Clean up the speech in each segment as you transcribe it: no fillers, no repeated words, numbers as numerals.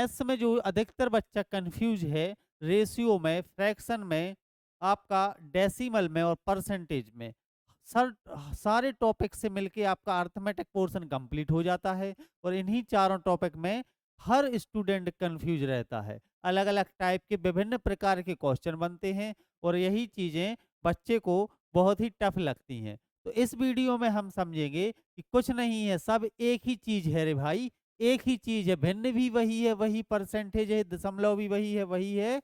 Maths में जो अधिकतर बच्चा कंफ्यूज है, रेशियो में, फ्रैक्शन में, आपका डेसिमल में और परसेंटेज में, सर सारे टॉपिक से मिलके आपका अर्थमेटिक पोर्शन कंप्लीट हो जाता है। और इन्हीं चारों टॉपिक में हर स्टूडेंट कंफ्यूज रहता है। अलग अलग टाइप के विभिन्न प्रकार के क्वेश्चन बनते हैं और यही चीजें बच्चे को बहुत ही टफ लगती हैं। तो इस वीडियो में हम समझेंगे कि कुछ नहीं है, सब एक ही चीज है रे भाई। एक ही चीज है, भिन्न भी वही है, वही परसेंटेज है, दशमलव भी वही है, वही है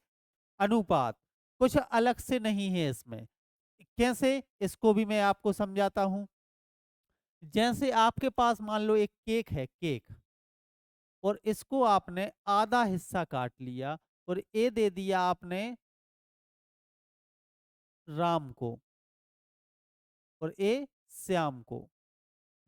अनुपात। कुछ अलग से नहीं है इसमें। कैसे, इसको भी मैं आपको समझाता हूं। जैसे आपके पास मान लो एक केक है, केक, और इसको आपने आधा हिस्सा काट लिया और ये दे दिया आपने राम को और ए श्याम को।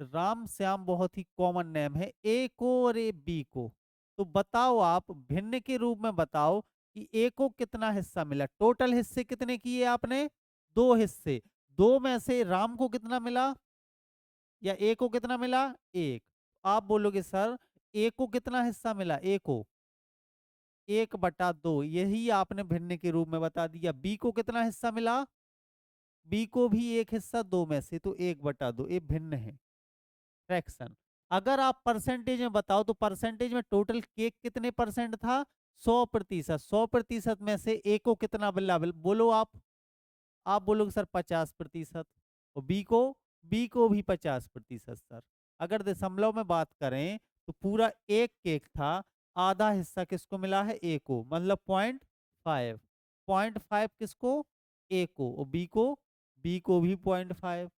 राम श्याम बहुत ही कॉमन नेम है, ए को और ए बी को। तो बताओ, आप भिन्न के रूप में बताओ कि ए को कितना हिस्सा मिला। टोटल हिस्से कितने किए आपने? दो हिस्से। दो में से राम को कितना मिला या ए को कितना मिला? एक। आप बोलोगे सर ए को कितना हिस्सा मिला? ए को 1/2, यही आपने भिन्न के रूप में बता दिया। बी को कितना हिस्सा मिला? बी को भी एक हिस्सा, दो में से, तो 1/2, ये भिन्न है, फ्रैक्शन। अगर आप परसेंटेज में बताओ तो परसेंटेज में टोटल केक कितने परसेंट था? 100%। 100% में से ए को कितना मिला बोलो आप बोलोगे सर 50%। और बी को भी 50% सर। अगर दशमलव में बात करें तो पूरा एक केक था, आधा हिस्सा किसको मिला है? ए को, मतलब 0.5। 0.5 किसको? ए को। और बी को भी 0.5।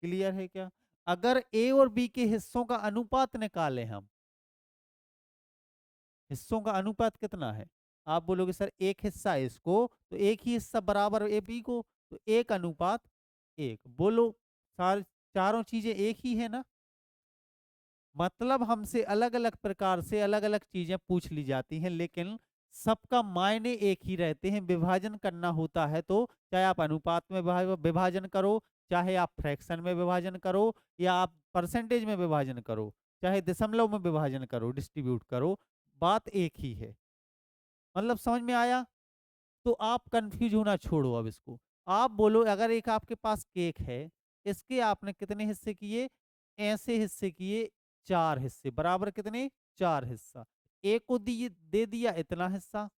क्लियर है क्या? अगर ए और बी के हिस्सों का अनुपात निकालें हम, हिस्सों का अनुपात कितना है? आप बोलोगे सर एक हिस्सा इसको, तो एक ही हिस्सा बराबर ए बी को, तो 1:1। बोलो, सार चारों चीजें एक ही है ना? मतलब हमसे अलग अलग प्रकार से अलग अलग चीजें पूछ ली जाती हैं, लेकिन सबका मायने एक ही रहते हैं। विभाजन करना होता है तो चाहे आप अनुपात में विभाजन करो, चाहे आप फ्रैक्शन में विभाजन करो, या आप परसेंटेज में विभाजन करो, चाहे दशमलव में विभाजन करो, डिस्ट्रीब्यूट करो, बात एक ही है। मतलब समझ में आया? तो आप कंफ्यूज होना छोड़ो अब इसको। आप बोलो, अगर एक आपके पास केक है, इसके आपने कितने हिस्से किए? ऐसे हिस्से किए, 4 हिस्से, बराबर कितने? 4 हिस्सा। एक को दिए दे दिया इतना हिस्सा,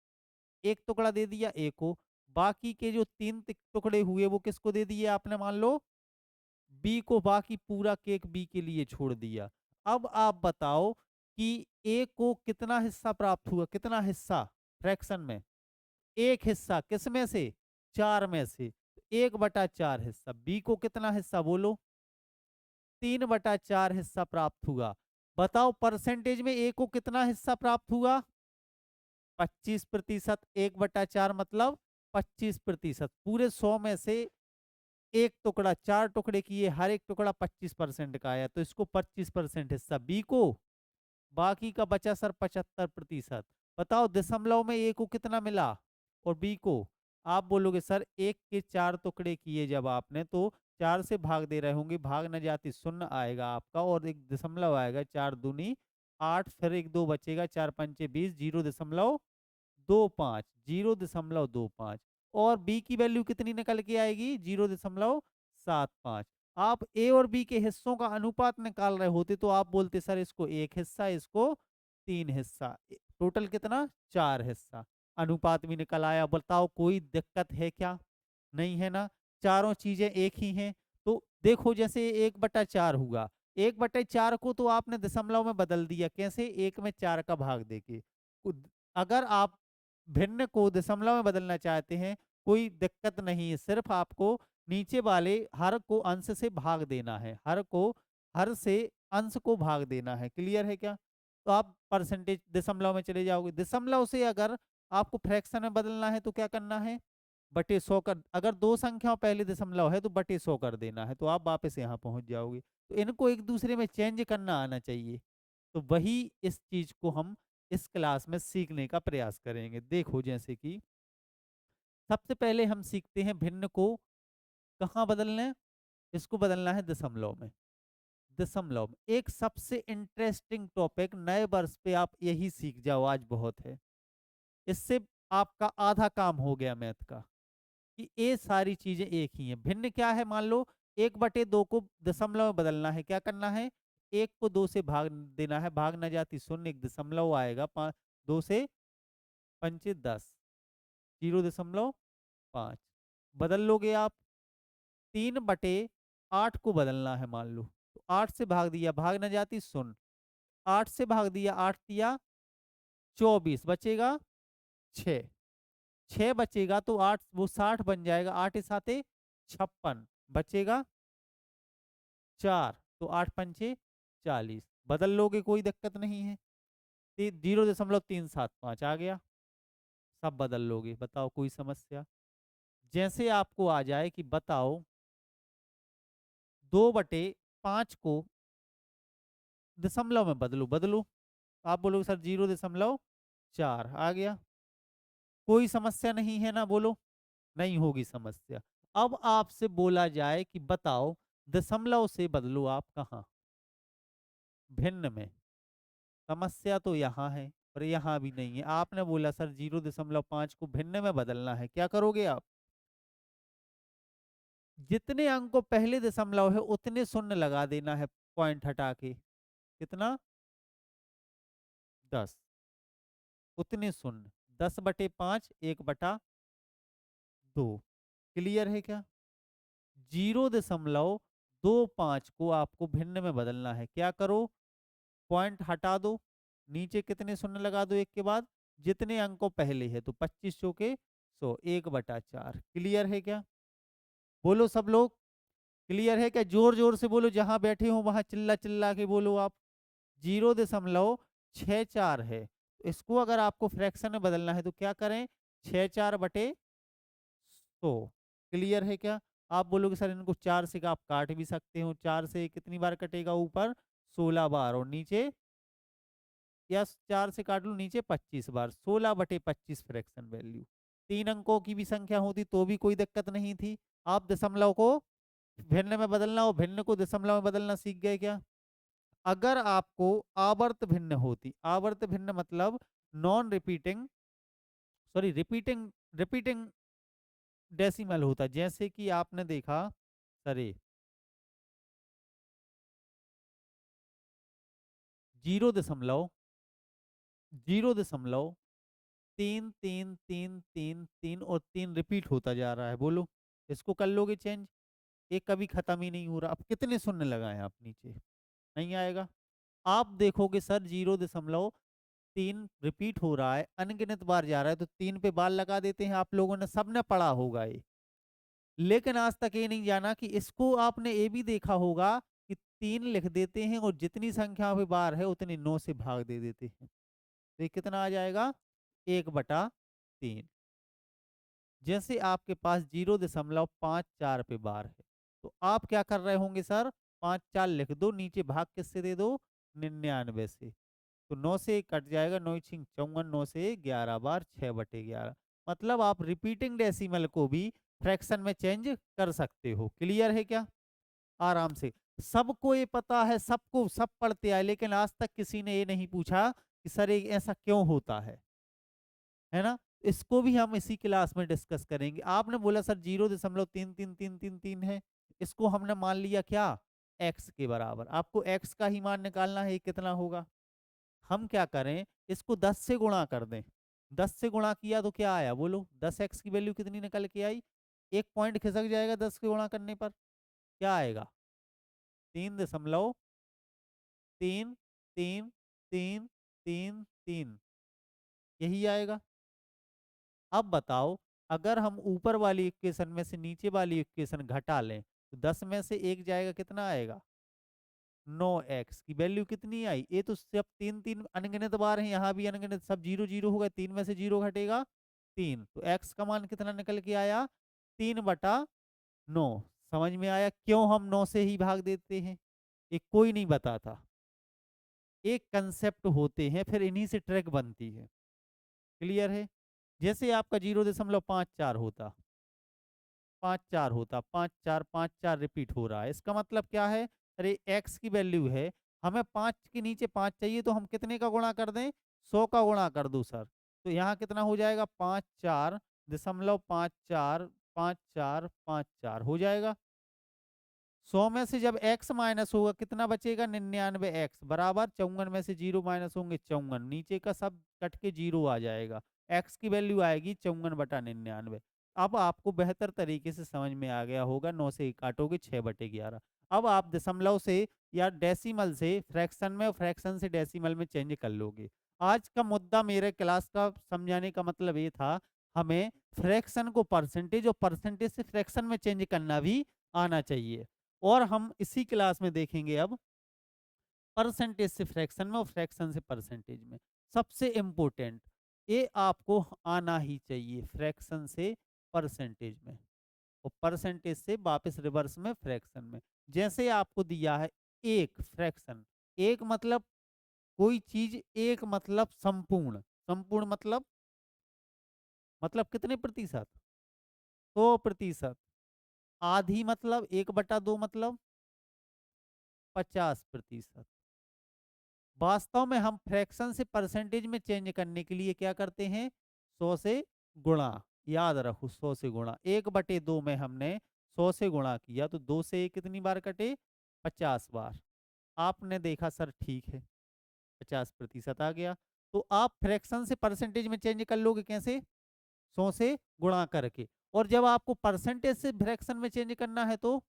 एक टुकड़ा दे दिया ए को। बाकी के जो तीन टुकड़े हुए वो किसको दे दिए आपने? मान लो बी को। बाकी पूरा केक बी के लिए छोड़ दिया। अब आप बताओ कि ए को कितना हिस्सा प्राप्त हुआ? कितना हिस्सा फ्रैक्शन में? एक हिस्सा, किस में से? 4 में से। 1/4 हिस्सा। बी को कितना हिस्सा बोलो? 3/4 हिस्सा प्राप्त हुआ। बताओ परसेंटेज में ए को कितना हिस्सा प्राप्त हुआ? 25%। 1/4 मतलब 25%। पूरे 100 में से एक टुकड़ा, 4 टुकड़े किए, हर एक टुकड़ा 25% का आया, तो इसको 25% हिस्सा बी को। बाकी का बचा सर 75%। बताओ दशमलव में ए को कितना मिला और बी को? आप बोलोगे सर एक के 4 टुकड़े किए जब आपने, तो 4 से भाग दे रहे होंगे, भाग न जाती शून्य आएगा आपका और एक दशमलव आएगा, 4 दूनी 8, फिर एक 2 बचेगा, 4 पंचे 20, 0.25, 0.25। और बी की वैल्यू कितनी निकल के आएगी? 0.75। आप ए और बी के हिस्सों का अनुपात निकाल रहे होते तो आप बोलते सर इसको एक हिस्सा, इसको 3 हिस्सा, टोटल कितना? 4 हिस्सा। अनुपात भी निकल आया। बताओ कोई दिक्कत है क्या? नहीं है ना? चारों चीजें एक ही हैं। तो देखो, जैसे 1/4 हुआ, 1/4 को तो आपने दशमलव में बदल दिया। कैसे? 1 में 4 का भाग देके। अगर आप भिन्न को दशमलव में बदलना चाहते हैं, कोई दिक्कत नहीं है, सिर्फ आपको नीचे वाले हर को अंश से भाग देना है। हर से अंश को भाग देना है। क्लियर है क्या? तो आप परसेंटेज दशमलव में चले जाओगे। दशमलव से अगर आपको फ्रैक्शन में बदलना है तो क्या करना है? बटे 100 कर, अगर दो संख्याओं पहले दशमलव है तो बटे 100 कर देना है, तो आप वापस यहाँ पहुंच जाओगे। तो इनको एक दूसरे में चेंज करना आना चाहिए। तो वही इस चीज को हम इस क्लास में सीखने का प्रयास करेंगे। देखो, जैसे कि सबसे पहले हम सीखते हैं भिन्न को कहाँ बदलना है। इसको बदलना है दशमलव में। दशमलव में। एक सबसे इंटरेस्टिंग टॉपिक, नए वर्ष पे आप यही सीख जाओ, आज बहुत है। इससे आपका आधा काम हो गया मैथ का, कि ये सारी चीजें एक ही हैं। भिन्न क्या है, मान लो 1/2 को दशमलव में बदलना है, क्या करना है, 1 को 2 से भाग देना है, भाग न जाती शून्य, एक दशमलव आएगा, 2 से पंचे 10, 0.5 बदल लोगे आप। 3/8 को बदलना है, मान लो तो 8 से भाग दिया, भाग न जाती शून्य, 8 से भाग दिया, 8 दिया 24, बचेगा 6, 6 बचेगा तो 8 वो 60 बन जाएगा, 8 साथे 56, बचेगा 4, तो 8 पंचे 40, बदल लोगे, कोई दिक्कत नहीं है। 0.375 आ गया, सब बदल लोगे, बताओ कोई समस्या। जैसे आपको आ जाए कि बताओ 2/5 को दशमलव में बदलो, बदलो, आप बोलोगे सर 0.4 आ गया, कोई समस्या नहीं है ना, बोलो, नहीं होगी समस्या। अब आपसे बोला जाए कि बताओ दशमलव से बदलो आप कहाँ, भिन्न में, समस्या तो यहाँ है और यहाँ भी नहीं है। आपने बोला सर 0.5 को भिन्न में बदलना है, क्या करोगे आप, जितने अंकों पहले दशमलव है उतने शून्य लगा देना है, पॉइंट हटा के, कितना, 10, उतने शून्य, 10/5, 1/2, क्लियर है क्या। 0.25 को आपको भिन्न में बदलना है, क्या करो, पॉइंट हटा दो, नीचे कितने शून्य लगा दो एक के बाद, जितने अंकों पहले है, तो 25 चौके 100, 1/4, क्लियर है क्या, बोलो सब लोग, क्लियर है क्या, जोर जोर से बोलो, जहां बैठे हो वहां चिल्ला चिल्ला के बोलो आप। 0.64 है, तो इसको अगर आपको फ्रैक्शन में बदलना है तो क्या करें, 64/100, क्लियर है क्या। आप बोलोगे सर इनको 4 से आप काट भी सकते हो, 4 से कितनी बार कटेगा, ऊपर 16 बार और नीचे, या 4 से काट लो नीचे 25 बार, 16/25 फ्रैक्शन वैल्यू। 3 अंकों की भी संख्या होती तो भी कोई दिक्कत नहीं थी। आप दशमलव को भिन्न में बदलना और भिन्न को दशमलव में बदलना सीख गए क्या। अगर आपको आवर्त भिन्न होती, आवर्त भिन्न मतलब non repeating, sorry repeating, repeating decimal होता, जैसे कि आपने देखा सरे 0.33333 और 3 रिपीट होता जा रहा है, बोलो इसको कर लोगे चेंज, ये कभी खत्म ही नहीं हो रहा। अब कितने शून्य लगाए आप नीचे, नहीं आएगा। आप देखोगे सर 0.3 रिपीट हो रहा है, अनगिनत बार जा रहा है, तो 3 पे बार लगा देते हैं, आप लोगों ने सबने पढ़ा होगा ये। लेकिन आज तक ये नहीं जाना कि इसको आपने ये भी देखा होगा कि 3 लिख देते हैं और जितनी संख्या पे बार है उतनी 9 से भाग दे देते हैं, तो ये कितना आ जाएगा, 1/3। जैसे आपके पास 0.54 पे बार है, तो आप क्या कर रहे होंगे सर, 5 4 लिख दो, नीचे भाग किससे दे दो, 99 से, तो 9 से कट जाएगा, 9×54, 9 से 11 बार, 6/11। मतलब आप रिपीटिंग डेसिमल को भी फ्रैक्शन में चेंज कर सकते हो, क्लियर है क्या, आराम से। सबको ये पता है, सबको सब पढ़ते आए, लेकिन आज तक किसी ने ये नहीं पूछा कि सर ये ऐसा क्यों होता है ना। इसको भी हम इसी क्लास में डिस्कस करेंगे। आपने बोला सर 0.33333 है, इसको हमने मान लिया क्या, एक्स के बराबर। आपको एक्स का ही मान निकालना है, कितना होगा। हम क्या करें, इसको 10 से गुणा कर दें, 10 से गुणा किया तो क्या आया, बोलो 10x की वैल्यू कितनी निकल के आई, एक पॉइंट खिसक जाएगा 10 के गुणा करने पर, क्या आएगा, 3.33333, यही आएगा। अब बताओ, अगर हम ऊपर वाली इक्वेशन में से नीचे वाली इक्वेशन घटा लें, तो 10 में से 1 जाएगा, कितना आएगा, 9x की वैल्यू कितनी आई, ये तो सब 3 3 अनगिनत बार हैं, यहाँ भी अनगिनत, सब 0 0 होगा, 3 में से 0 घटेगा 3, तो x का मान कितना निकल के आया, 3/9। समझ में आया क्यों हम 9 से ही भाग देते हैं, ये कोई नहीं बताता, एक कंसेप्ट होते हैं, फिर इन्हीं से ट्रैक बनती है, क्लियर है। जैसे आपका 0.54 होता, 5 4 होता, 5 4 5 4 रिपीट हो रहा है, इसका मतलब क्या है, अरे एक्स की वैल्यू है, हमें 5 के नीचे 5 चाहिए, तो हम कितने का गुणा कर दें? 100 का गुणा कर दो सर। तो यहाँ कितना हो जाएगा? 5 4 दशमलव 5 4 5 4 5 4 हो जाएगा। 100 में से जब x माइनस होगा कितना बचेगा? 99x बराबर 54 में से 0 माइनस होंगे 54, नीचे का सब कट के 0 आ जाएगा। x की वैल्यू आएगी 54/99। अब आपको बेहतर तरीके से समझ में आ गया होगा, 9 से काटोगे 6/11। अब आप दशमलव से या डेसिमल से फ्रैक्शन में और फ्रैक्शन से डेसिमल में चेंज कर लोगे। आज का मुद्दा मेरे क्लास का समझाने का मतलब ये था, हमें फ्रैक्शन को परसेंटेज और परसेंटेज से फ्रैक्शन में चेंज करना भी आना चाहिए। और हम इसी क्लास में देखेंगे अब परसेंटेज से फ्रैक्शन में और फ्रैक्शन से परसेंटेज में। सबसे इम्पोर्टेंट ये आपको आना ही चाहिए, फ्रैक्शन से परसेंटेज में और परसेंटेज से वापस रिवर्स में फ्रैक्शन में। जैसे आपको दिया है एक फ्रैक्शन, एक मतलब कोई चीज, एक मतलब संपूर्ण, संपूर्ण मतलब कितने प्रतिशत? 100%। आधी मतलब 1/2 मतलब 50%। वास्तव में हम फ्रैक्शन से परसेंटेज में चेंज करने के लिए क्या करते हैं? 100 से गुणा। याद रखो 100 से गुणा। 1/2 में हमने 100 से गुणा किया तो 2 से 1 कितनी बार कटे? 50 बार। आपने देखा सर ठीक है, 50% आ गया। तो आप फ्रैक्शन से परसेंटेज में चेंज कर लोगे कैसे? 100 से गुणा करके। और जब आपको परसेंटेज से फ्रैक्शन में चेंज करना है तो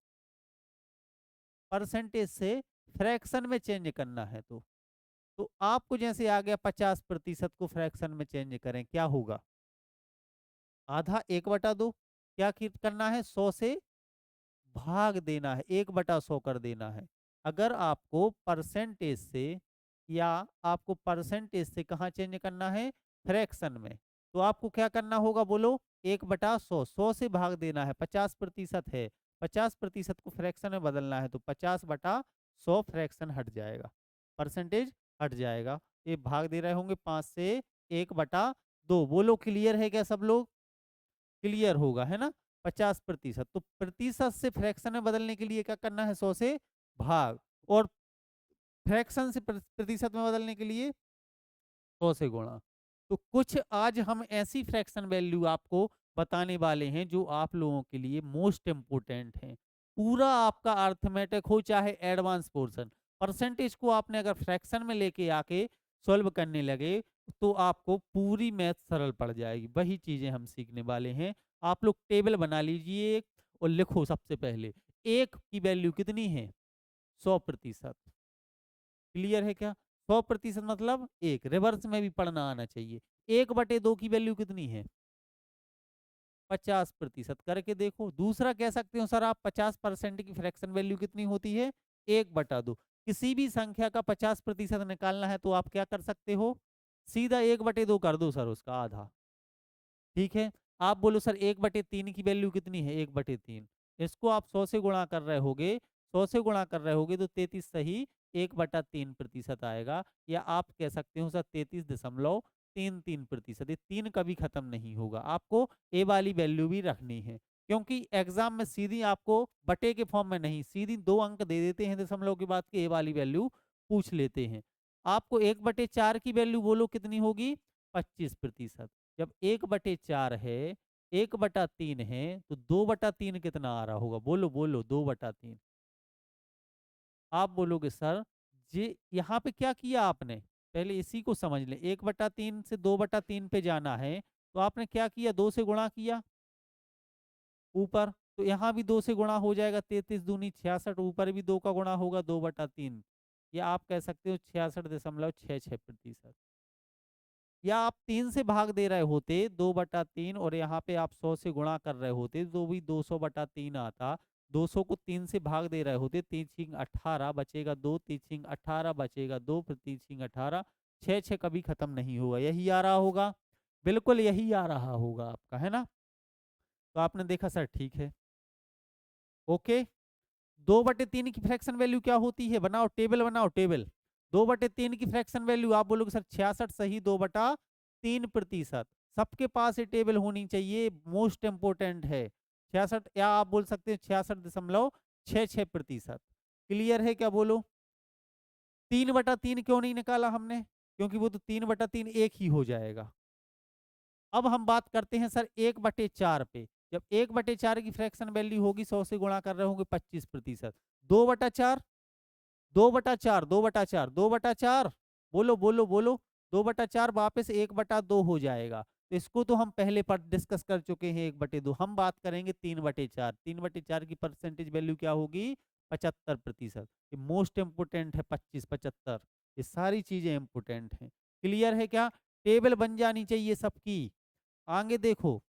परसेंटेज से फ्रैक्शन में चेंज करना है तो आपको जैसे आ गया 50% को फ्रैक्शन में चेंज करें, क्या होगा? आधा 1/2। क्या करना है? 100 से भाग देना है, 1/100 कर देना है। अगर आपको परसेंटेज से या आपको परसेंटेज से कहाँ चेंज करना है? फ्रैक्शन में। तो आपको क्या करना होगा बोलो? 1/100, 100 से भाग देना है, 50% है, 50% को फ्रैक्शन में बदलना है तो 50/100 फ्रैक्शन हट जाएगा, परसेंटेज हट जाएगा। ये भाग दे रहे होंगे 5 से 1/2। बोलो क्लियर है क्या सब लोग? क्लियर होगा है ना? 50%। तो प्रतिशत से फ्रैक्शन में बदलने के लिए क्या करना है? 100 से भाग। और फ्रैक्शन से प्रतिशत में बदलने के लिए 100 से गुणा। तो कुछ आज हम ऐसी फ्रैक्शन वैल्यू आपको बताने वाले हैं जो आप लोगों के लिए मोस्ट इंपोर्टेंट हैं। पूरा आपका अर्थमेटिक हो चाहे एडवांस पोर्शन, परसेंटेज को आपने अगर फ्रैक्शन में लेके आके सॉल्व करने लगे तो आपको पूरी मैथ सरल पड़ जाएगी। वही चीजें हम सीखने वाले हैं। आप लोग टेबल बना लीजिए और लिखो सबसे पहले एक की वैल्यू कितनी है? 100%। क्लियर है क्या? 100% मतलब एक, रिवर्स में भी पढ़ना आना चाहिए। 1/2 की वैल्यू कितनी है? 50%। करके देखो। दूसरा कह सकते हो सर आप 50% की फ्रैक्शन वैल्यू कितनी होती है? 1/2। किसी भी संख्या का 50% निकालना है तो आप क्या कर सकते हो? सीधा 1/2 कर दो सर उसका आधा। ठीक है। आप बोलो सर 1/3 की वैल्यू कितनी है? 1/3। इसको आप 100 से गुणा कर रहे होगे, 100 से गुणा कर रहे होगे तो 33 सही 1/3% आएगा। या आप कह सकते हो सर 33.33%। ये 3 कभी खत्म नहीं होगा। आपको ए वाली वैल्यू भी रखनी है क्योंकि एग्जाम में सीधी आपको बटे के फॉर्म में नहीं, सीधी 2 अंक दे देते हैं दशमलव के बाद के ए वाली वैल्यू पूछ लेते हैं। आपको 1/4 की वैल्यू बोलो कितनी होगी? 25%। जब 1/4 है, 1/3 है तो 2/3 कितना आ रहा होगा? बोलो बोलो 2/3। आप बोलोगे सर जी यहाँ पे क्या किया आपने? पहले इसी को समझ लें। 1/3 से 2/3 पे जाना है तो आपने क्या किया? 2 से गुणा किया ऊपर, तो यहाँ भी 2 से गुणा हो जाएगा। 33 दूनी 66, ऊपर भी 2 का गुणा होगा 2/3। या आप कह सकते हो 66.66%। या आप 3 से भाग दे रहे होते 2/3 और यहाँ पे आप 100 से गुणा कर रहे होते तो भी 200/3 आता। 200 को 3 से भाग दे रहे होते, 3 18 बचेगा 2, 3 18 बचेगा 2, फिर 3 18, 6 कभी खत्म नहीं होगा। यही आ रहा होगा, बिल्कुल यही आ रहा होगा आपका, है ना? तो आपने देखा सर ठीक है। ओके। 2/3 की फ्रैक्शन वैल्यू क्या होती है? बनाओ टेबल, बनाओ टेबल। 2/3 की फ्रैक्शन वैल्यू आप बोलोगे सर 66 सही 2/3%। सबके पास ये टेबल होनी चाहिए, मोस्ट इंपोर्टेंट है। 66 या आप बोल सकते हैं 66.66%। क्लियर है क्या बोलो? 3/3 क्यों नहीं निकाला हमने? क्योंकि वो तो 3/3 एक ही हो जाएगा। अब हम बात करते हैं सर 1/4 पे। जब 1/4 की फ्रैक्शन वैल्यू होगी 100 से गुणा कर रहे होंगे 25%। 2/4, 2/4, 2/4, 2/4, बोलो बोलो बोलो, 2/4 वापस 1/2 हो जाएगा। तो इसको तो हम पहले पर डिस्कस कर चुके हैं 1/2। हम बात करेंगे 3/4। 3/4 की परसेंटेज वैल्यू क्या होगी? 75%। ये मोस्ट इंपोर्टेंट है 25, 75। ये सारी चीजें इंपोर्टेंट हैं। क्लियर है क्या? टेबल बन जानी चाहिए सबकी। आगे देखो,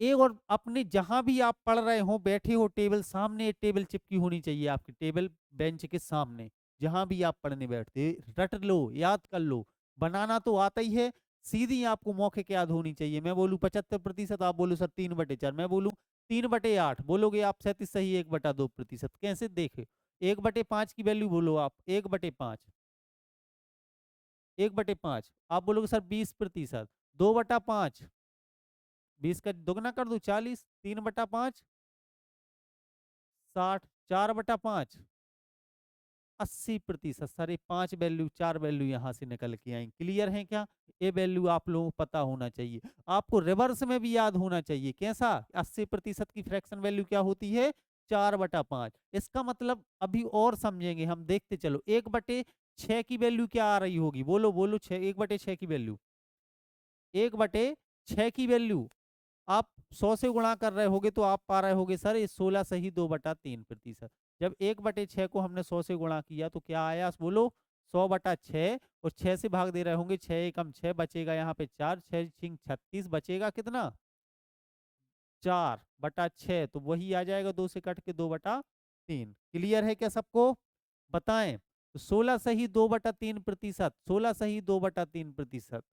एक और अपने जहां भी आप पढ़ रहे हो बैठे हो, टेबल सामने टेबल चिपकी होनी चाहिए आपकी, टेबल बेंच के सामने। जहां भी आप पढ़ने बैठते रट लो, याद कर लो। बनाना तो आता ही है, सीधी आपको मौके के याद होनी चाहिए। मैं बोलूं 75%, आप बोलो सर 3/4, मैं बोलूं 3/8, बोलोगे आप 37 सही 1/2%। कैसे देखे? 1/5 की वैल्यू बोलो आप, 1/5, 1/5 आप बोलोगे सर 20%। 2/5, 20 का दोगुना कर दो 40, 3/5 60, 4/5 80%। सारे 5 वैल्यू 4 वैल्यू यहाँ से निकल के आई। क्लियर है क्या? ये वैल्यू आप लोगों को पता होना चाहिए। आपको रिवर्स में भी याद होना चाहिए। कैसा? 80% की फ्रैक्शन वैल्यू क्या होती है? 4/5। इसका मतलब अभी और समझेंगे हम, देखते चलो। 1/6 की वैल्यू क्या आ रही होगी? बोलो बोलो, 1/6 की वैल्यू, 1/6 की वैल्यू आप 100 से गुणा कर रहे होगे तो आप पा रहे होगे सर ये 16 सही 2/3%। जब 1/6 को हमने 100 से गुणा किया तो क्या आया? बोलो 100/6, और 6 से भाग दे रहे होंगे, 6 एकम 6 बचेगा, यहाँ पे 4, 6 छिंग 36 बचेगा कितना? 4/6। तो वही आ जाएगा 2 से कट के 2/3। क्लियर है क्या सबको? बताएं। तो 16 सही 2/3%, 16 सही 2/3%।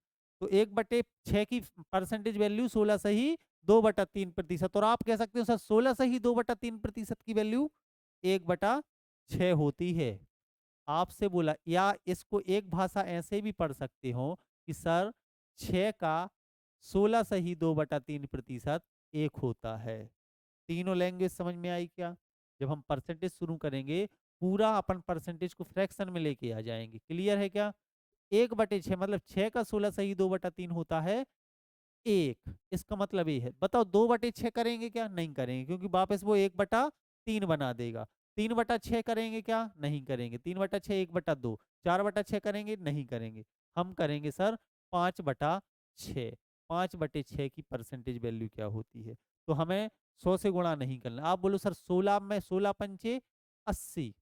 तो 1/6 की परसेंटेज वैल्यू 16 सही 2/3%। और आप कह सकते हो सर 16 सही 2/3% की वैल्यू 1/6 होती है। आपसे बोला, या इसको एक भाषा ऐसे भी पढ़ सकते हो कि सर 6 का 16 सही 2/3% 1 होता है। तीनों लैंग्वेज समझ में आई क्या? जब हम परसेंटेज शुरू करेंगे, पूरा अपन परसेंटेज को फ्रैक्शन में लेके आ जाएंगे। क्लियर है क्या? 1/6 मतलब 6 का 16 सही 2/3 होता है 1। इसका मतलब ये है। बताओ 2/6 करेंगे क्या? नहीं करेंगे, क्योंकि वापस वो 1/3 बना देगा। 3/6 करेंगे क्या? नहीं करेंगे। 3/6 1/2। 4/6 करेंगे? नहीं करेंगे। हम करेंगे सर 5/6। 5/6 की परसेंटेज वैल्यू क्या होती है? तो हमें 100 से गुणा नहीं करना। आप बोलो सर 16 में 16 पंचे 80,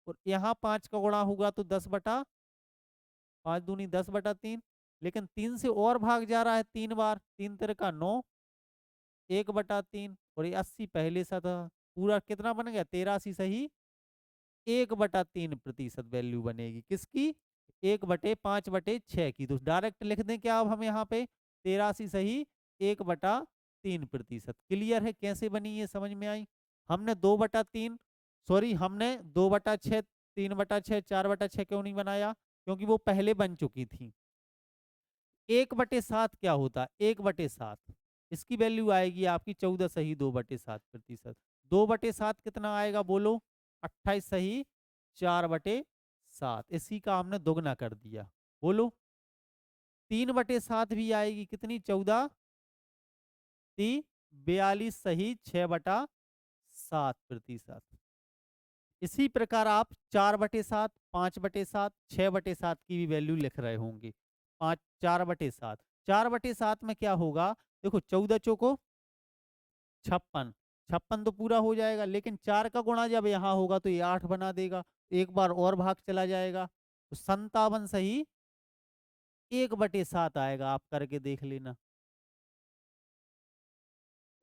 और यहाँ 5 का गुणा होगा तो 10/, 5 दूनी 10/3। लेकिन 3 से और भाग जा रहा है 3 बार, 3 तेरे का 9, 1/3, और ये 80 पहले सा था। पूरा कितना बन गया? 83 सही 1/3% वैल्यू बनेगी किसकी? 1/5/6 की। तो डायरेक्ट लिख दें क्या अब हम यहाँ पे? 83 सही 1/3%। क्लियर है कैसे बनी? ये समझ में आई? हमने 2/3, सॉरी हमने 2/6, 3/6, 4/6 क्यों नहीं बनाया? क्योंकि वो पहले बन चुकी थी। 1/7 क्या होता है? 1/7 इसकी वैल्यू आएगी आपकी 14 सही 2/7%। 2/7 कितना आएगा बोलो? 28 सही 4/7। इसी का हमने दोगुना कर दिया। बोलो 3/7 भी आएगी कितनी? 14 ती 42 सही 6/7%। इसी प्रकार आप 4/7, 5/7, 6/7 की भी वैल्यू लिख रहे होंगे। 4/7, 4/7 में क्या होगा? देखो 14 चौको 56, 56 तो पूरा हो जाएगा, लेकिन 4 का गुणा जब यहाँ होगा तो ये 8 बना देगा। एक बार और भाग चला जाएगा तो 57 सही 1/7 आएगा। आप करके देख लेना।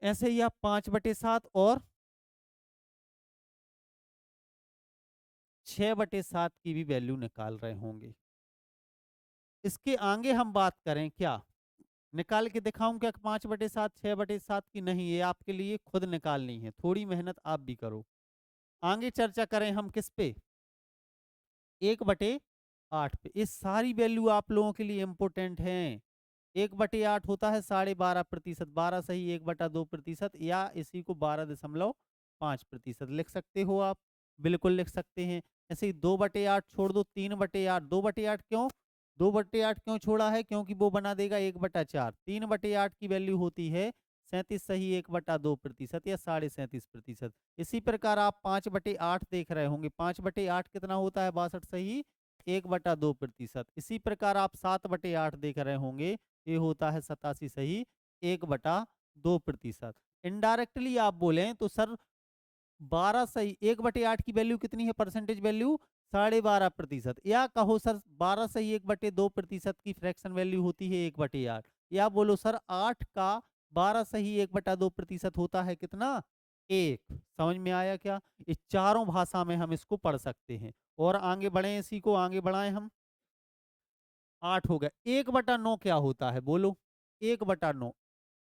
ऐसे ही आप 5/7 और 6/7 की भी वैल्यू निकाल रहे होंगे। इसके आगे हम बात करें क्या? निकाल के दिखाऊं क्या? 5/7, 6/7 की? नहीं, ये आपके लिए खुद निकालनी है। थोड़ी मेहनत आप भी करो। आगे चर्चा करें हम किस पे? 1/8 पे। ये सारी वैल्यू आप लोगों के लिए इंपोर्टेंट हैं। 1/8 होता है 12.5%, 12 सही 1/2%, या इसी को 12.5% लिख सकते हो आप। बिल्कुल लिख सकते हैं। ऐसे ही 2/8 छोड़ दो, 3/8। 2/8 क्यों? 2/8 क्यों छोड़ा है? क्योंकि वो बना देगा 1/4। 3/8 की वैल्यू होती है 37 सही 1/2% या 37.5%। इसी प्रकार आप 5/8 देख रहे होंगे। 5/8 कितना होता है? 62 सही 1/2%। इसी प्रकार आप 7/8 देख रहे होंगे, ये होता है 87 सही 1/2%। इनडायरेक्टली आप बोलें तो सर 12 सही 1/8 की वैल्यू कितनी है? Percentage value 12.5%। या कहो सर 12 सही 1/2% की फ्रैक्शन वैल्यू होती है 1/8। या बोलो सर 8 का 12 सही 1/2% होता है कितना? 1। समझ में आया क्या? इस चारों भाषा में हम इसको पढ़ सकते हैं। और आगे बढ़े, इसी को आगे बढ़ाएं हम। 8 हो गया। 1/9 क्या होता है बोलो? 1/9।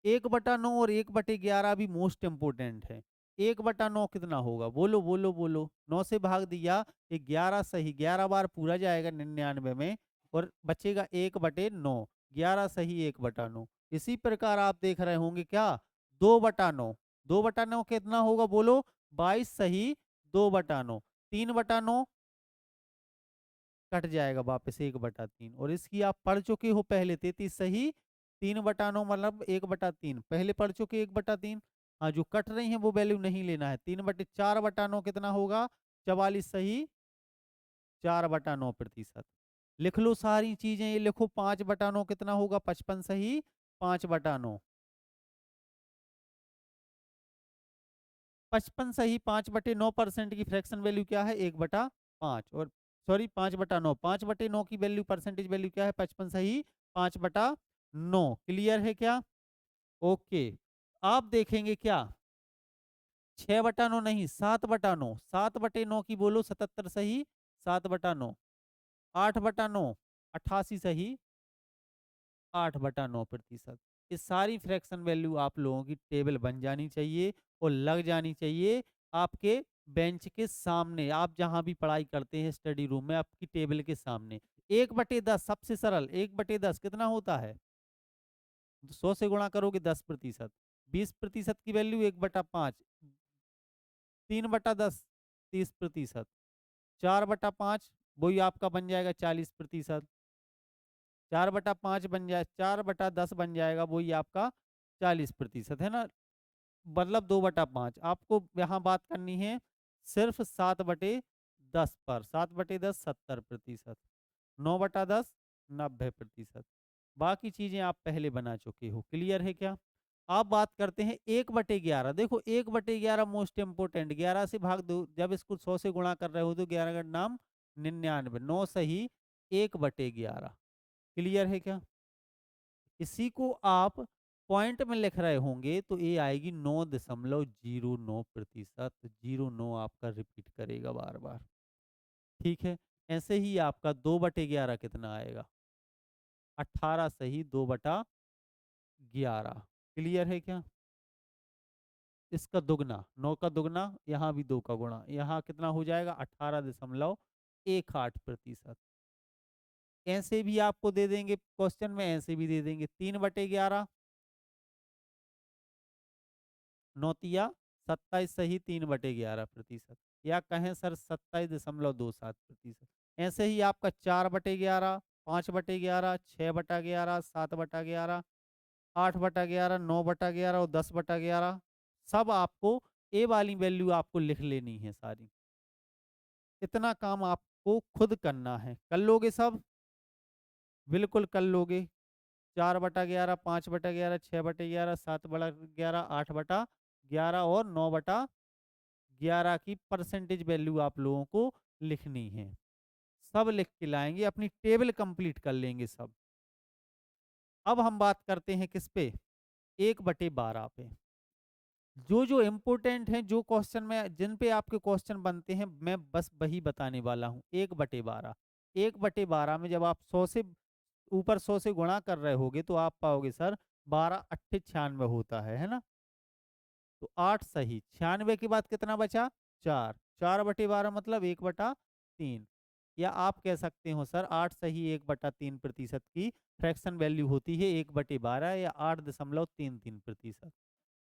1/9 और 1/11 भी मोस्ट इंपोर्टेंट है। 1/9 कितना होगा? बोलो बोलो बोलो। 9 से भाग दिया 11 सही 11 बार पूरा जाएगा 99 में और बचेगा 1/9। 11 सही 1/9। इसी प्रकार आप देख रहे होंगे क्या? 2/9। 2/9 कितना होगा बोलो? 22 सही 2/9। 3/9 कट जाएगा वापस 1/3। और इसकी आप पढ़ चुके हो पहले 33 सही 3/9 मतलब 1/3 पहले पढ़ चुके 1/3। हाँ, जो कट रही है वो वैल्यू नहीं लेना है। 3/4/9 कितना होगा? 44 सही 4/9%। लिख लो सारी चीजें, ये लिखो 5/9 कितना होगा? 55 सही 5/9। 55 सही 5/9% की फ्रैक्शन वैल्यू क्या है? 1/5। और सॉरी 5/9। 5/9 की वैल्यू परसेंटेज वैल्यू क्या है? 55 सही 5/9। क्लियर है क्या? ओके। आप देखेंगे क्या? 6/9 नहीं 7/9। 7/9 की बोलो 77 सही 7/9। 8/9 88 सही 8/9%। ये सारी फ्रैक्शन वैल्यू आप लोगों की टेबल बन जानी चाहिए और लग जानी चाहिए आपके बेंच के सामने। आप जहां भी पढ़ाई करते हैं स्टडी रूम में, आपकी टेबल के सामने। 1/10 सबसे सरल। 1/10 कितना होता है? 100 से गुणा करोगे 10%। 20% की वैल्यू 1/5। 3/10 30%। 4/5 वही आपका बन जाएगा 40%। 4/5 बन जाए 4/10 बन जाएगा वही आपका 40%, है ना? मतलब 2/5। आपको यहाँ बात करनी है सिर्फ 7/10 पर। 7/10 70%। 9/10 90%। बाकी चीजें आप पहले बना चुके हो। क्लियर है क्या? आप बात करते हैं 1/11। देखो 1/11 मोस्ट इंपोर्टेंट। 11 से भाग दो, जब इसको 100 से गुणा कर रहे हो तो 11 का नाम 99। 9 सही 1/11। क्लियर है क्या? इसी को आप पॉइंट में लिख रहे होंगे तो ये आएगी 9.09%। 09 आपका रिपीट करेगा बार बार। ठीक है। ऐसे ही आपका 2/11 कितना आएगा? 18 सही 2/11। क्लियर है क्या? इसका दुगना 9 का दुगना, यहाँ भी 2 का गुणा, यहाँ कितना हो जाएगा? 18.18%। ऐसे भी आपको दे देंगे क्वेश्चन में, ऐसे भी दे देंगे। 3/11 नौतिया 27 सही 3/11%। या कहें सर 27.27%। ऐसे ही आपका 4/11 5/11 6/11 7/11 8/11 9/11 और 10/11 सब आपको ए वाली वैल्यू आपको लिख लेनी है सारी। इतना काम आपको खुद करना है। कर लोगे सब? बिल्कुल कर लोगे। 4/11 5/11 6/11 7/11 8/11 और 9/11 की परसेंटेज वैल्यू आप लोगों को लिखनी है। सब लिख के लाएंगे, अपनी टेबल कंप्लीट कर लेंगे सब। अब हम बात करते हैं किस पे? 1/12 पे। जो जो इम्पोर्टेंट हैं, जो क्वेश्चन में जिन पे आपके क्वेश्चन बनते हैं, मैं बस वही बताने वाला हूँ। 1/12। 1/12 में जब आप 100 से ऊपर 100 से गुणा कर रहे होगे तो आप पाओगे सर 12 8 96 होता है ना? तो 8 सही 96 के बाद कितना बचा? 4। 4/12 मतलब 1/3। या आप कह सकते हो सर 8 सही 1/3% की फ्रैक्शन वैल्यू होती है 1/12 या 8.33%।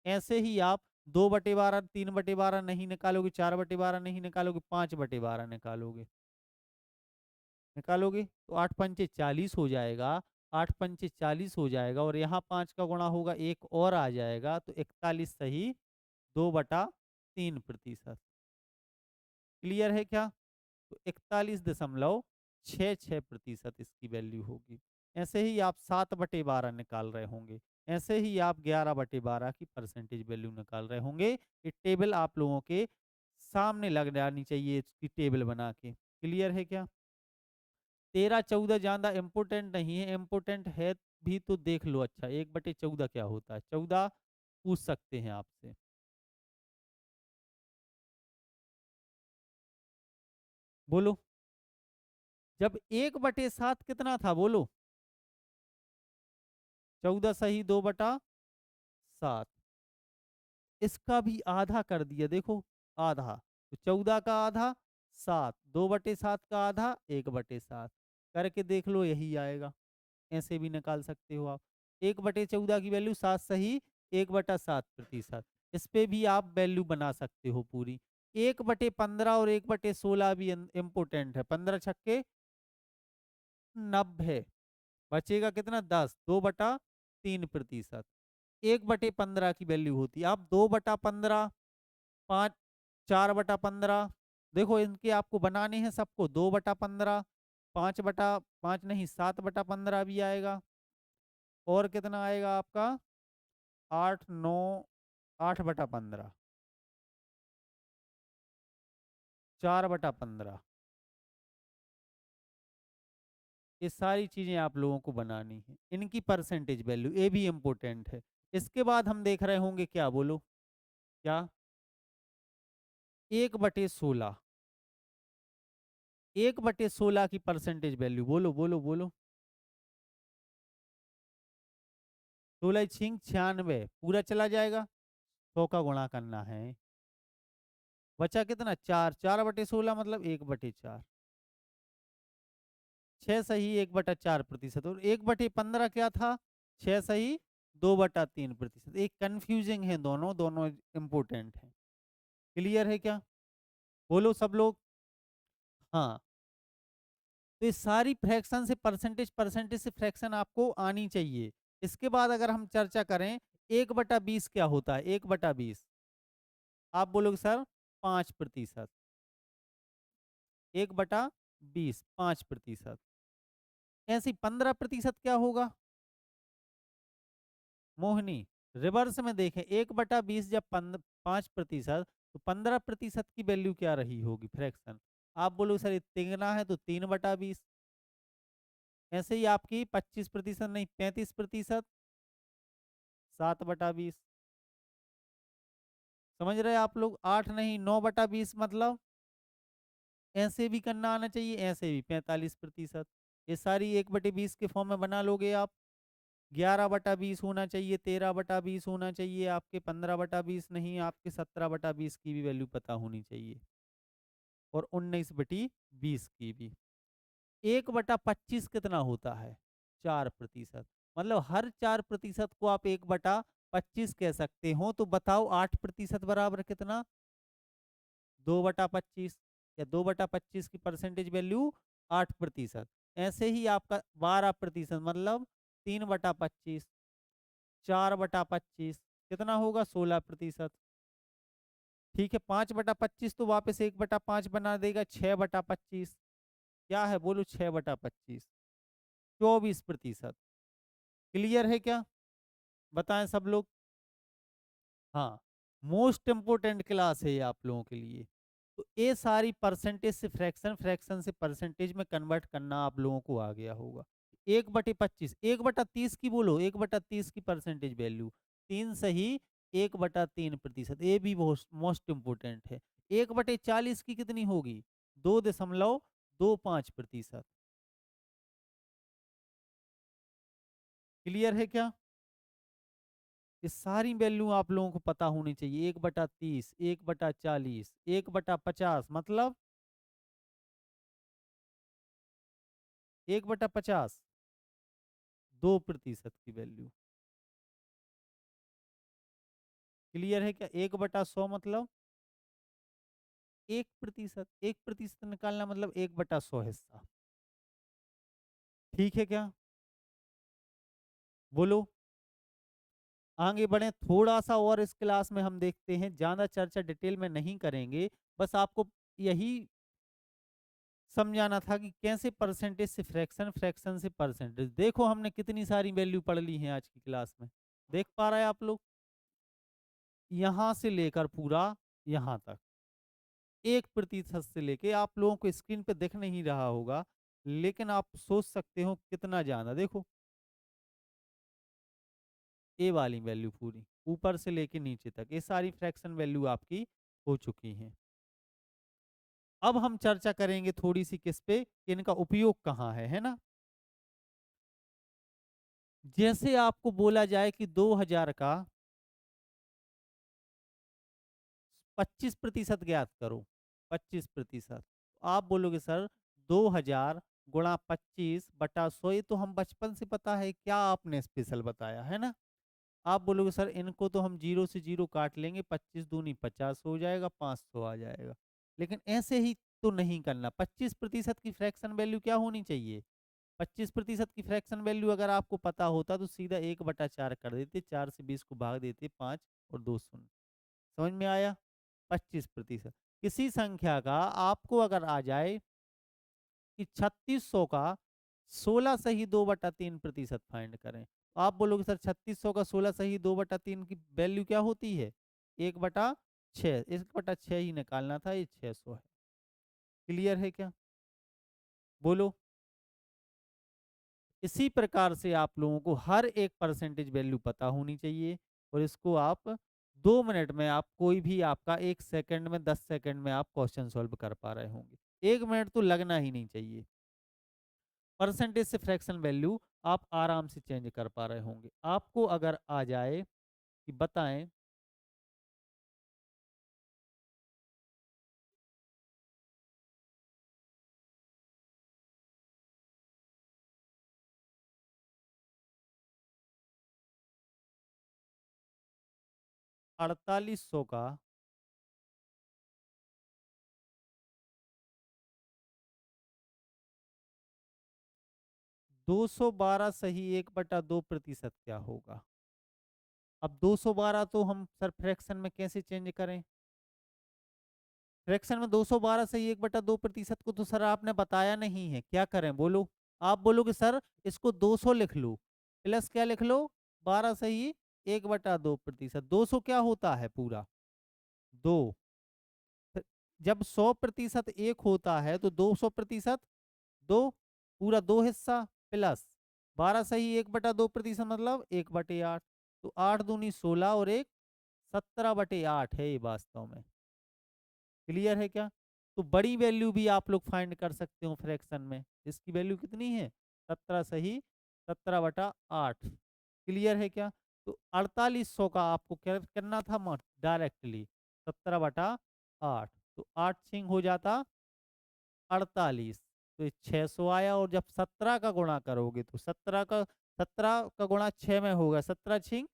ऐसे ही आप 2/12, 3/12 नहीं निकालोगे, 4/12 नहीं निकालोगे, 5/12 निकालोगे। निकालोगे तो 8 पंचे 40 हो जाएगा। 8 पंचे 40 हो जाएगा और यहाँ 5 का गुणा होगा, एक और आ जाएगा, तो 41 सही 2/3%। क्लियर है क्या? तो 41.66% इसकी वैल्यू होगी। ऐसे ही आप 7/12 निकाल रहे होंगे। ऐसे ही आप 11/12 की परसेंटेज वैल्यू निकाल रहे होंगे। ये टेबल आप लोगों के सामने लग जानी चाहिए, इसकी टेबल बना के। क्लियर है क्या? 13-14 ज़्यादा इम्पोर्टेंट नहीं है, इम्पोर्टेंट है भी तो देख लो। अच्छा, 1/14 क्या होता है? 14 पूछ सकते हैं आपसे। बोलो। जब 1/7 कितना था बोलो? 14 सही 2/7। इसका भी आधा कर दिया, देखो आधा। तो 14 का आधा 7, 2/7 का आधा 1/7 करके देख लो, यही आएगा। ऐसे भी निकाल सकते हो आप। 1/14 की वैल्यू 7 सही 1/7%। इस पे भी आप वैल्यू बना सकते हो पूरी। 1/15 और 1/16 भी इम्पोर्टेंट है। 15 छक्के 90, बचेगा कितना? 10, 2/3%। 1/15 की वैल्यू होती है। आप 2/15, 5, 4/15, देखो इनके आपको बनाने हैं सबको। 2/15, 5/5 नहीं, 7/15 भी आएगा। और कितना आएगा आपका? 8, 9, 8/15, 4/15। ये सारी चीजें आप लोगों को बनानी है। इनकी परसेंटेज वैल्यू, ये भी इम्पोर्टेंट है। इसके बाद हम देख रहे होंगे क्या, बोलो क्या? 1/16, 1/16 की परसेंटेज वैल्यू बोलो बोलो बोलो। 16×96 पूरा चला जाएगा। 100 का गुणा करना है। बचा कितना? 4, 4/16 मतलब 1/4। 6 सही 1/4%। और 1/15 क्या था? 6 सही 2/3%। एक कंफ्यूजिंग है, दोनों दोनों इंपोर्टेंट है। क्लियर है क्या? बोलो सब लोग। हाँ। तो ये सारी फ्रैक्शन से परसेंटेज, परसेंटेज से फ्रैक्शन आपको आनी चाहिए। इसके बाद अगर हम चर्चा करें, 1/20 क्या होता है? 1/20 आप बोलोगे सर 5%। 1/20 5%। ऐसे 15% क्या होगा मोहिनी? रिवर्स में देखें, 1/20 जब 5%, तो 15% की वैल्यू क्या रही होगी फ्रैक्शन? आप बोलो सर इतना है तो 3/20। ऐसे ही आपकी 25% नहीं, 35%, 7/20। समझ रहे आप लोग? 8 नहीं, 9/20 मतलब ऐसे भी करना आना चाहिए, ऐसे भी 45%। ये सारी 1/20 के फॉर्म में बना लोगे आप। 11/20 होना चाहिए, 13/20 होना चाहिए आपके, 15/20 नहीं, आपके 17/20 की भी वैल्यू पता होनी चाहिए। और 19/20 की भी। 1/25 कितना होता है? 4%। मतलब हर 4% को आप 1/25 कह सकते हो। तो बताओ 8% बराबर कितना? 2/25। या 2/25 की परसेंटेज वैल्यू 8%। ऐसे ही आपका 12% मतलब 3/25। 4/25 कितना होगा? 16%। ठीक है, 5/25 तो वापस 1/5 बना देगा, 6/25। क्या है बोलो? 6/25, 24%। क्लियर है क्या? बताएं सब लोग। हाँ, मोस्ट इंपोर्टेंट क्लास है ये आप लोगों के लिए। तो ये सारी परसेंटेज से फ्रैक्शन, फ्रैक्शन से परसेंटेज में कन्वर्ट करना आप लोगों को आ गया होगा। 1/25, 1/30 की बोलो, 1/30 की परसेंटेज वैल्यू 3 सही 1/3%। ये भी बहुत मोस्ट इंपोर्टेंट है। 1/40 की कितनी होगी? 2.25%। क्लियर है क्या? ये सारी वैल्यू आप लोगों को पता होनी चाहिए। 1/30, 1/40, 1/50 मतलब 1/50, 2% की वैल्यू। क्लियर है क्या? 1/100 मतलब 1%। 1% निकालना मतलब 1/100 हिस्सा। ठीक है क्या? बोलो। आगे बढ़े, थोड़ा सा और इस क्लास में हम देखते हैं, ज्यादा चर्चा डिटेल में नहीं करेंगे। बस आपको यही समझाना था कि कैसे परसेंटेज से फ्रैक्शन, फ्रैक्शन से परसेंटेज। देखो हमने कितनी सारी वैल्यू पढ़ ली हैं आज की क्लास में। देख पा रहे हैं आप लोग? यहां से लेकर पूरा यहां तक 1% से लेके, आप लोगों को स्क्रीन पे दिख नहीं रहा होगा, लेकिन आप सोच सकते हो कितना ज्यादा। देखो ए वाली वैल्यू पूरी ऊपर से लेके नीचे तक, ये सारी फ्रैक्शन वैल्यू आपकी हो चुकी हैं। अब हम चर्चा करेंगे थोड़ी सी किस पे, कि इनका उपयोग कहाँ है ना? जैसे आपको बोला जाए कि 2000 का 25% ज्ञात करो, 25%। आप बोलोगे सर 2000 गुणा 25/100, ये तो हम बचपन से पता है, क्या आपने स्पेशल बताया है ना? आप बोलोगे सर इनको तो हम जीरो से जीरो काट लेंगे, 25 दूनी 50 हो जाएगा, 500 आ जाएगा। लेकिन ऐसे ही तो नहीं करना। 25% की फ्रैक्शन वैल्यू क्या होनी चाहिए? 25% की फ्रैक्शन वैल्यू अगर आपको पता होता तो सीधा 1/4 कर देते, 4 से 20 को भाग देते, 5 और 2 शून्य। समझ में आया? 25%। किसी संख्या का आपको अगर आ जाए कि 3600 का 16 सही 2/3% फाइंड करें, तो आप बोलोगे सर 3600 का 16 सही 2/3 की वैल्यू क्या होती है? 1/6। 1/6 ही निकालना था, ये 600 है। क्लियर है क्या? बोलो। इसी प्रकार से आप लोगों को हर एक परसेंटेज वैल्यू पता होनी चाहिए, और इसको आप 2 मिनट में, आप कोई भी आपका 1 सेकंड में, 10 सेकंड में आप क्वेश्चन सॉल्व कर पा रहे होंगे। 1 मिनट तो लगना ही नहीं चाहिए। परसेंटेज से फ्रैक्शन वैल्यू आप आराम से चेंज कर पा रहे होंगे। आपको अगर आ जाए कि बताएं 4800 का 212 सही 1/2% क्या होगा? अब 212 तो हम सर फ्रैक्शन में कैसे चेंज करें? फ्रैक्शन में 212 सही 1/2% को तो सर आपने बताया नहीं है, क्या करें बोलो? आप बोलोगे सर इसको 200 लिख लो, प्लस क्या लिख लो? 12 सही 1/2%। 200 क्या होता है पूरा? 2। जब 100% एक होता है तो 200% दो, पूरा दो हिस्सा, प्लस 12 सही 1/2% मतलब 1/8। तो 8 दूनी 16 और एक 17/8 है ये वास्तव में। क्लियर है क्या? तो बड़ी वैल्यू भी आप लोग फाइंड कर सकते हो फ्रैक्शन में। इसकी वैल्यू कितनी है? 17 सही 17/8। क्लियर है क्या? तो 4800 का आपको क्या करना था? डायरेक्टली 17/8, तो 8 छिंग हो जाता 48, तो ये 600 आया। और जब 17 का गुणा करोगे तो 17 का गुणा 6 में होगा, 17 छिंग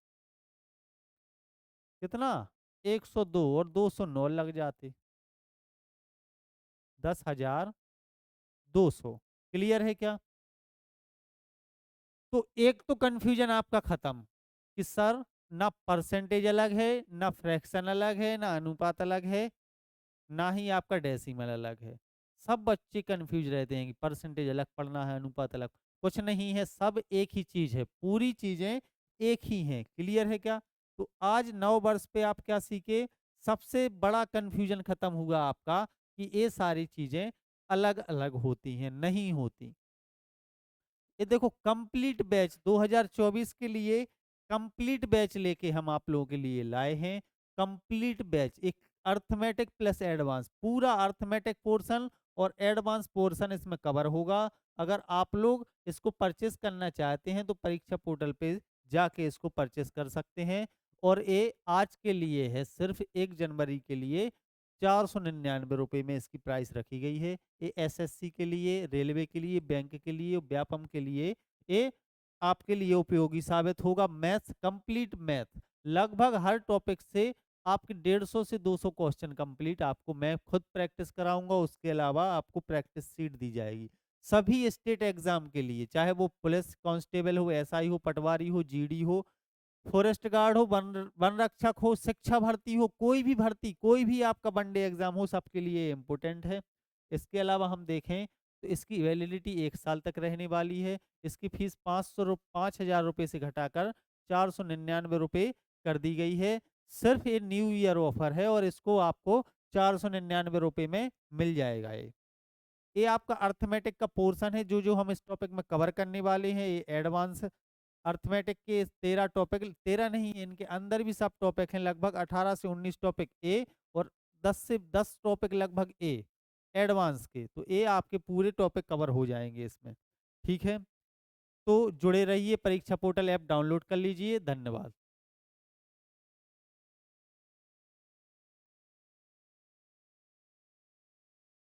कितना? 102 और 209 लग जाते, 10,200। क्लियर है क्या? तो एक तो कंफ्यूजन आपका खत्म कि सर ना परसेंटेज अलग है, ना फ्रैक्शन अलग है, ना अनुपात अलग है, ना ही आपका डेसिमल अलग है। सब बच्चे कंफ्यूज रहते हैं कि परसेंटेज अलग पढ़ना है, अनुपात अलग। कुछ नहीं है, सब एक ही चीज है, पूरी चीजें एक ही हैं। क्लियर है क्या? तो आज 9 वर्ष पे आप क्या सीखे? सबसे बड़ा कंफ्यूजन खत्म हुआ आपका कि ये सारी चीजें अलग अलग होती हैं, नहीं होती। ये देखो कंप्लीट बैच 2024 के लिए, कंप्लीट बैच लेके हम आप लोगों के लिए लाए हैं। कंप्लीट बैच, एक अर्थमेटिक प्लस एडवांस, पूरा अर्थमेटिक पोर्शन और एडवांस पोर्शन इसमें कवर होगा। अगर आप लोग इसको परचेस करना चाहते हैं तो परीक्षा पोर्टल पे जाके इसको परचेस कर सकते हैं। और ये आज के लिए है, सिर्फ 1 जनवरी के लिए 499 रुपये में इसकी प्राइस रखी गई है। ये एसएससी के लिए, रेलवे के लिए, बैंक के लिए, व्यापम के लिए ये आपके लिए उपयोगी साबित होगा। मैथ्स, कंप्लीट मैथ लगभग हर टॉपिक से आपके 150 से 200 क्वेश्चन कंप्लीट आपको मैं खुद प्रैक्टिस कराऊंगा, उसके अलावा आपको प्रैक्टिस सीट दी जाएगी सभी स्टेट एग्जाम के लिए, चाहे वो पुलिस कांस्टेबल हो, एसआई हो, पटवारी हो, जीडी हो, फॉरेस्ट गार्ड हो, वन वन रक्षक हो, शिक्षा भर्ती हो, कोई भी भर्ती, कोई भी आपका वनडे एग्जाम हो, सबके लिए इम्पोर्टेंट है। इसके अलावा हम देखें तो इसकी वैलिडिटी 1 साल तक रहने वाली है। इसकी फीस 5,000 रुपये से घटाकर 499 रुपये कर दी गई है। सिर्फ ये न्यू ईयर ऑफर है और इसको आपको 499 रुपये में मिल जाएगा। ये आपका अर्थमेटिक का पोर्शन है जो जो हम इस टॉपिक में कवर करने वाले हैं। ये एडवांस अर्थमेटिक के 13 टॉपिक, 13 नहीं, इनके अंदर भी सब टॉपिक हैं, लगभग 18 से 19 टॉपिक ए और 10 से 10 टॉपिक लगभग ए एडवांस के। तो ये आपके पूरे टॉपिक कवर हो जाएंगे इसमें। ठीक है, तो जुड़े रहिए, परीक्षा पोर्टल ऐप डाउनलोड कर लीजिए। धन्यवाद।